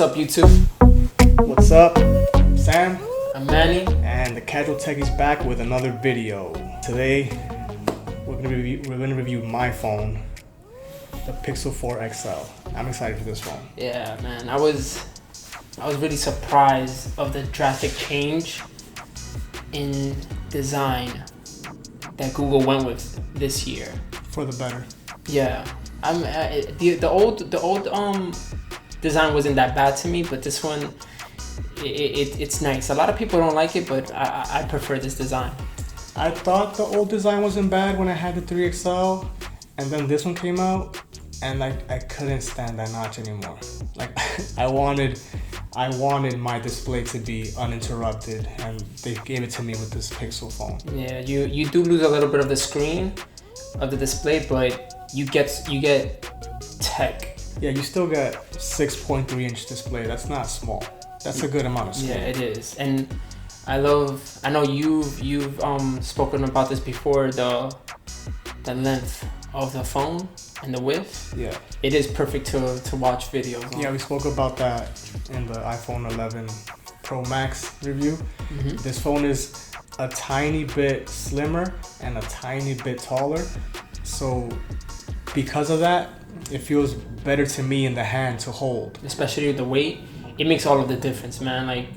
What's up, YouTube? What's up? I'm Sam. I'm Manny. And the Casual Techie's back with another video. Today, we're gonna review my phone, the Pixel 4 XL. I'm excited for this phone. Yeah, man. I was really surprised of the drastic change in design that Google went with this year. For the better. Yeah, the old design wasn't that bad to me, but this one, it's nice. A lot of people don't like it, but I prefer this design. I thought the old design wasn't bad when I had the 3XL, and then this one came out, and I couldn't stand that notch anymore. Like I wanted my display to be uninterrupted, and they gave it to me with this Pixel phone. Yeah, you do lose a little bit of the screen of the display, but you get tech. Yeah, you still get 6.3-inch display. That's not small. That's a good amount of screen. Yeah, it is. And I know you've spoken about this before, the length of the phone and the width. Yeah. It is perfect to watch videos on. Yeah, we spoke about that in the iPhone 11 Pro Max review. Mm-hmm. This phone is a tiny bit slimmer and a tiny bit taller. So because of that, it feels better to me in the hand to hold. Especially with the weight, it makes all of the difference, man. Like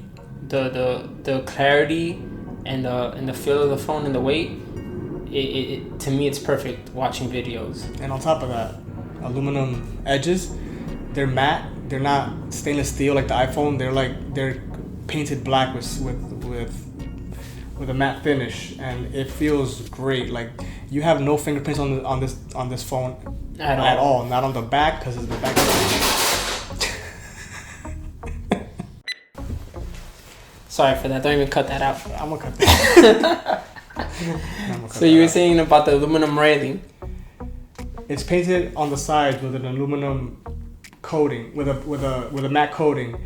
the clarity and the feel of the phone and the weight, it to me it's perfect watching videos. And on top of that, aluminum edges, they're matte. They're not stainless steel like the iPhone. They're painted black with a matte finish, and it feels great. Like you have no fingerprints on this phone at all. Not on the back, because the back. Sorry for that. Don't even cut that out. I'm gonna cut that. So you were saying about the aluminum railing. It's painted on the sides with an aluminum coating, with a matte coating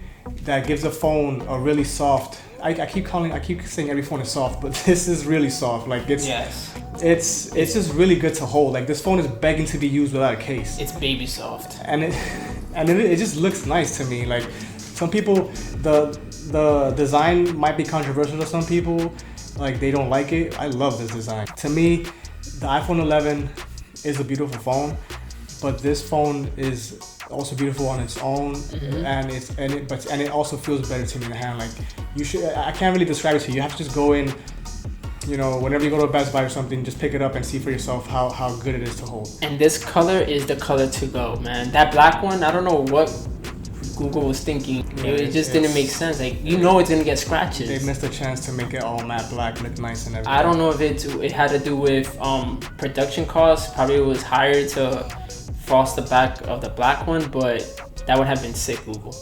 that gives the phone a really soft. I keep saying every phone is soft, but this is really soft. Like it's just really good to hold. Like this phone is begging to be used without a case. It's baby soft. And it just looks nice to me. Like some people, the design might be controversial to some people. Like they don't like it. I love this design. To me, the iPhone 11 is a beautiful phone, but this phone is also beautiful on its own. Mm-hmm. and it also feels better to me in the hand. Like I can't really describe it to you. You have to just go in, whenever you go to a Best Buy or something, just pick it up and see for yourself how good it is to hold. And this color is the color to go, man. That black one, I don't know what Google was thinking. Yeah, it just didn't make sense. Like it's gonna get scratches. They missed a chance to make it all matte black, look nice and everything. I don't know if it had to do with production costs. Probably it was higher to frost the back of the black one, but that would have been sick, Google.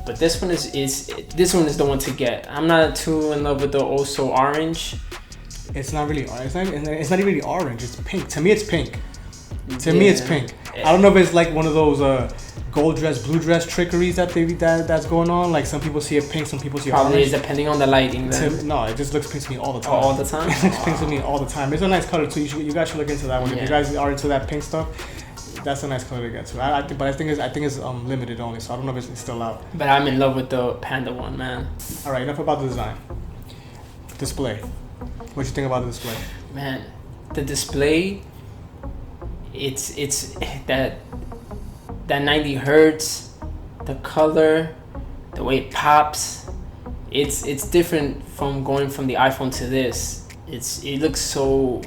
But this one is the one to get. I'm not too in love with the also orange. It's not really orange. It's not even really orange. It's pink. To me, it's pink. Me, it's pink. I don't know if it's like one of those gold dress, blue dress trickeries that's going on. Like some people see it pink, some people see it orange. Probably is depending on the lighting. No, it just looks pink to me all the time. All the time? It looks pink to me all the time. It's a nice color too. You guys should look into that one. Yeah. If you guys are into that pink stuff, that's a nice color to get to. But I think it's limited only, so I don't know if it's still out. But I'm in love with the Panda one, man. All right, enough about the design. Display. What you think about the display? Man, the display. It's that 90 hertz, the color, the way it pops. It's different from going from the iPhone to this. It looks so.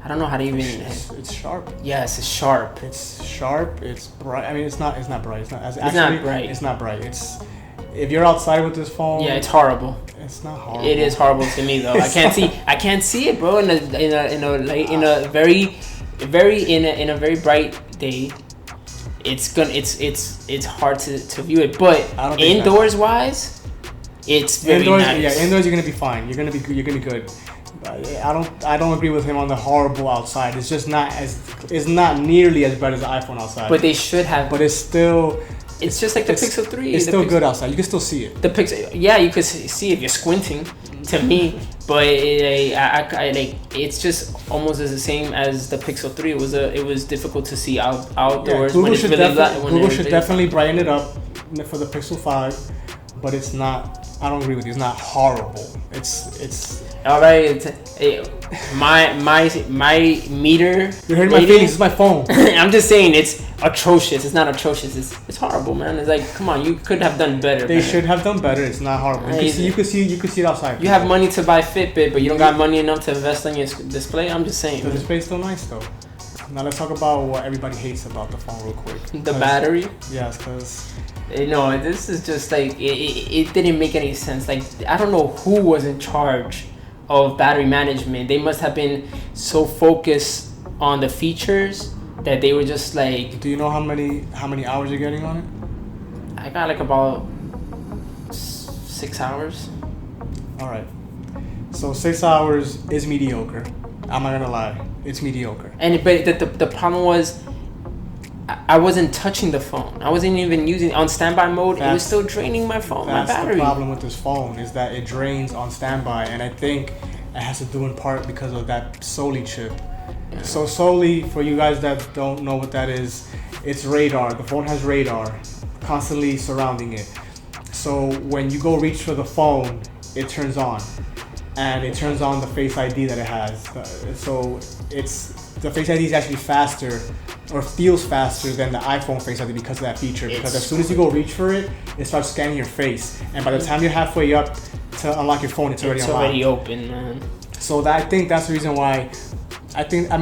I don't know how to even. It's sharp. Yes, it's sharp. It's sharp. It's bright. I mean, it's not bright. It's not bright. It's not bright. If you're outside with this phone. Yeah, it's horrible. It's not horrible. It is horrible to me though. I can't see it, bro. In a very bright day, it's hard to view it. But indoors wise, it's very nice. Yeah, indoors you're gonna be fine. You're gonna be good. I don't agree with him on the horrible outside. It's not nearly as bad as the iPhone outside. But they should have. But it's still. It's just like the Pixel 3. It's still good outside. You can still see it. The Pixel, yeah, you could see if you're squinting. To me, but it's just almost as the same as the Pixel 3. It was difficult to see outdoors. Yeah, Google should definitely brighten it up. for the Pixel 5, but it's not. I don't agree with you. It's not horrible. It's. All right, my meter. You're hurting my feelings. It's my phone. I'm just saying it's atrocious. It's not atrocious. It's horrible, man. It's like, come on, you could have done better. They should have done better. It's not horrible. You could see it outside. You have money to buy Fitbit, but you don't got money enough to invest in your display. I'm just saying. The display's still nice though. Now let's talk about what everybody hates about the phone real quick. The battery. Yes, because. No, this is just like it didn't make any sense. Like, I don't know who was in charge of battery management. They must have been so focused on the features that they were just like. Do you know how many hours you're getting on it? I got like about 6 hours. All right, so 6 hours is mediocre. I'm not gonna lie, it's mediocre. But the problem was, I wasn't touching the phone. I wasn't even using it on standby mode. It was still draining my phone, my battery. That's the problem with this phone, is that it drains on standby, and I think it has to do in part because of that Soli chip. Yeah. So Soli, for you guys that don't know what that is, it's radar. The phone has radar constantly surrounding it. So when you go reach for the phone, it turns on, and it turns on the Face ID that it has. So the Face ID is actually faster, or feels faster than the iPhone Face ID because of that feature. Because as soon as you go reach for it, it starts scanning your face, and by the time you're halfway up to unlock your phone, it's already open, man. So I think that's the reason why.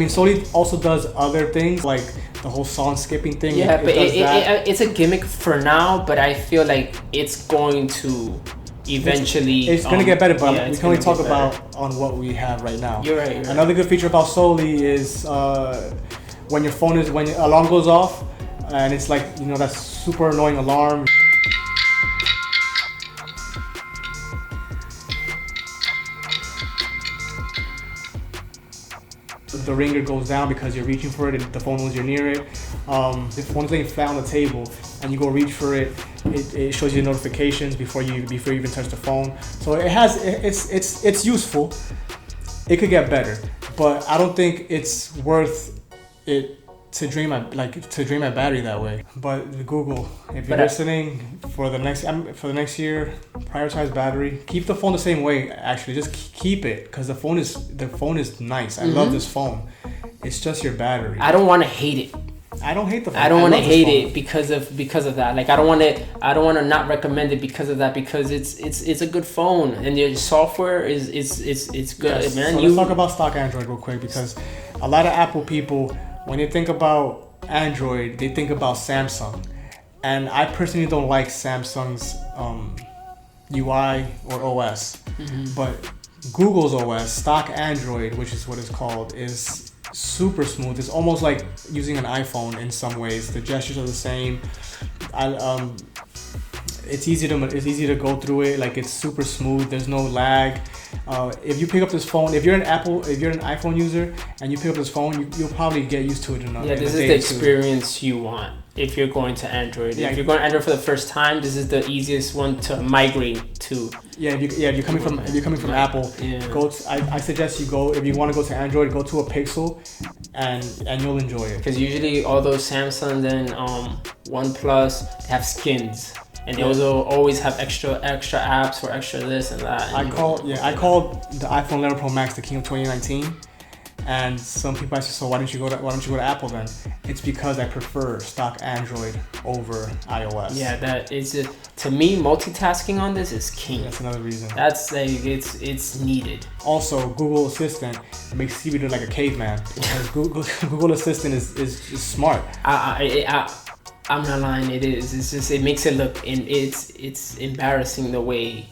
Soli also does other things like the whole song skipping thing. Yeah, but it's a gimmick for now. But I feel like it's going to eventually. It's going to get better, but we can only talk about on what we have right now. You're right. Another good feature about Soli is when your alarm goes off, and it's like, that super annoying alarm. The ringer goes down because you're reaching for it and the phone knows you're near it. If phone's laying flat on the table and you go reach for it, it shows you notifications before you even touch the phone. So it's useful. It could get better, but I don't think it's worth it to drain my battery that way. But Google, if you're listening, for the next year, prioritize battery. Keep the phone the same way. Actually, just keep it, because the phone is nice. I love this phone. It's just your battery. I don't want to hate it. I don't hate the phone. I don't want to hate it because of that. Like, I don't want to not recommend it because of that, because it's a good phone and your software is good, yes. man. So let's talk about stock Android real quick, because a lot of Apple people, when they think about Android, they think about Samsung, and I personally don't like Samsung's UI or OS, but Google's OS, stock Android, which is what it's called, is super smooth. It's almost like using an iPhone in some ways. The gestures are the same. It's easy to go through it. Like, it's super smooth. There's no lag. If you pick up this phone, if you're an iPhone user and you pick up this phone, you'll probably get used to it in a day or two. This is the experience you want if you're going to Android. Yeah. If you're going to Android for the first time, this is the easiest one to migrate to. If you're coming from Apple, I suggest you go, if you want to go to Android, go to a Pixel, and you'll enjoy it. Because usually all those Samsung and OnePlus have skins. And they also always have extra apps for extra this and that. I called the iPhone 11 Pro Max the king of 2019, and some people ask, so why don't you go to Apple then? It's because I prefer stock Android over iOS. Yeah, that is it. To me, multitasking on this is king. That's another reason. That's like it's needed. Also, Google Assistant makes Stevie look like a caveman. Because Google Assistant is smart. I'm not lying. It is. It's just, it makes it look, it's embarrassing the way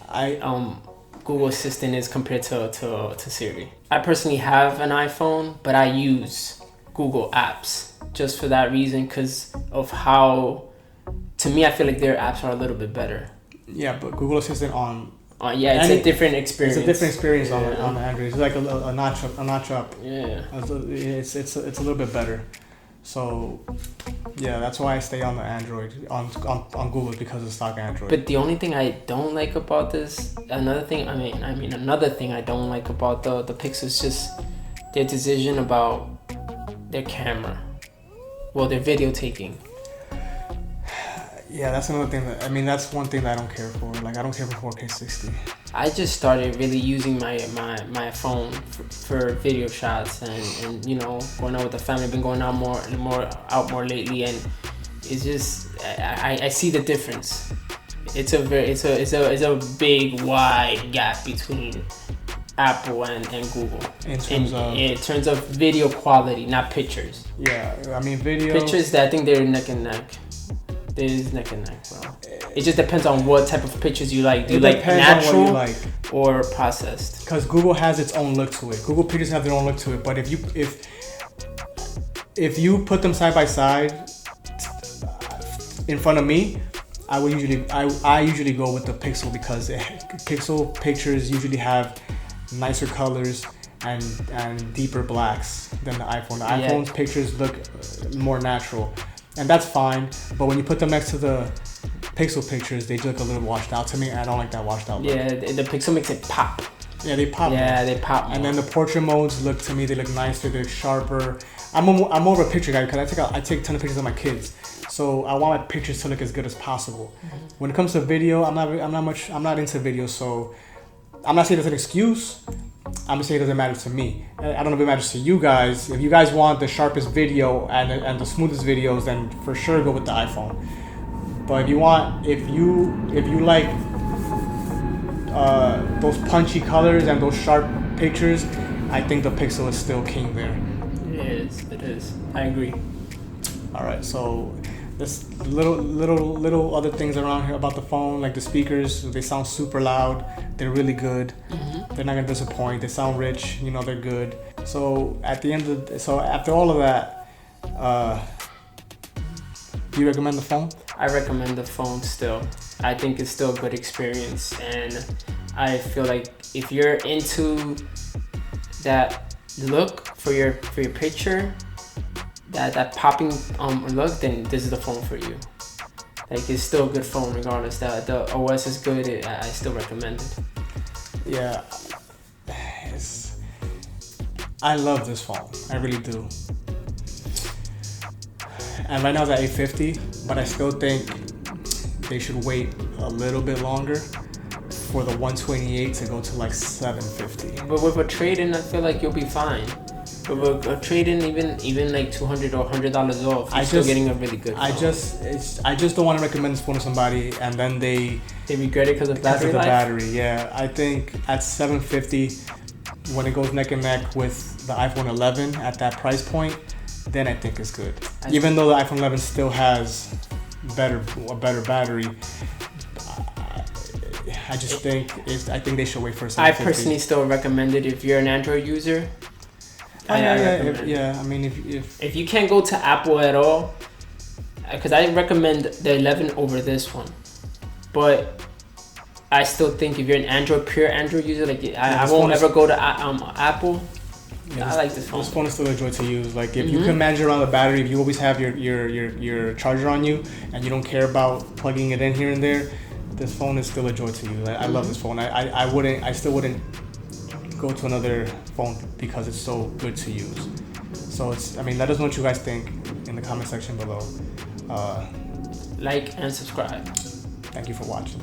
Google Assistant is compared to Siri. I personally have an iPhone, but I use Google apps just for that reason, because of how, to me, I feel like their apps are a little bit better. Yeah, but Google Assistant on. It's a different experience. It's a different experience on Android. It's like a notch up. Yeah. It's a little bit better. So, yeah, that's why I stay on the Android, on Google, because of stock Android. But the only thing I don't like about this, another thing I don't like about the Pixel is just their decision about their camera. Well, their video taking. Yeah, that's another thing that, I mean, that's one thing that I don't care for. Like, I don't care for 4K 60. I just started really using my phone for video shots and you know, going out with the family. I've been going out more lately, and it's just I see the difference. It's a big wide gap between Apple and Google In terms of video quality, not pictures. Yeah, I mean, video. Pictures, that I think they're neck and neck. It is neck and neck, bro. It just depends on what type of pictures you like. Do you like natural or processed? Because Google has its own look to it. Google Pictures have their own look to it. But if you put them side by side in front of me, I usually go with the Pixel, because Pixel pictures usually have nicer colors and deeper blacks than the iPhone. The iPhone's pictures look more natural, and that's fine. But when you put them next to the Pixel pictures, they look a little washed out to me, and I don't like that washed out look. Yeah, the Pixel makes it pop. Yeah, they pop. Yeah, they pop more. And then the portrait modes look, to me, they look nicer, they look sharper. I'm more of a picture guy, because I take a ton of pictures of my kids, so I want my pictures to look as good as possible. Mm-hmm. When it comes to video, I'm not into video, so I'm not saying it's an excuse. I'm just saying it doesn't matter to me. I don't know if it matters to you guys. If you guys want the sharpest video and the smoothest videos, then for sure go with the iPhone. But if you like those punchy colors and those sharp pictures, I think the Pixel is still king there. It is. I agree. All right, so there's little other things around here about the phone, like the speakers. They sound super loud. They're really good. Mm-hmm. They're not gonna disappoint. They sound rich. You know, they're good. So after all of that, do you recommend the phone? I recommend the phone still. I think it's still a good experience, and I feel like if you're into that look for your picture, that popping look, then this is the phone for you. Like, it's still a good phone regardless. The OS is good. I still recommend it. Yeah, I love this phone. I really do. And right now it's at $850, but I still think they should wait a little bit longer for the 128 to go to like $750. But with a trade-in, I feel like you'll be fine. But with a trade-in, even like $200 or $100 off, you're still getting a really good phone. I just don't want to recommend this phone to somebody and then they regret it because of battery life. Battery, yeah. I think at $750, when it goes neck and neck with the iPhone 11 at that price point, then I think it's good. Even though the iPhone 11 still has a better battery, I think they should wait for $750. I personally still recommend it if you're an Android user. I mean, if you can't go to Apple at all, because I recommend the 11 over this one, but I still think if you're an pure Android user, like I won't ever go to Apple. Yeah, I like this phone. This phone is still a joy to use. Like, if you can manage around the battery, if you always have your charger on you and you don't care about plugging it in here and there, this phone is still a joy to use. I love this phone. I still wouldn't go to another phone because it's so good to use. So let us know what you guys think in the comment section below. Like and subscribe. Thank you for watching.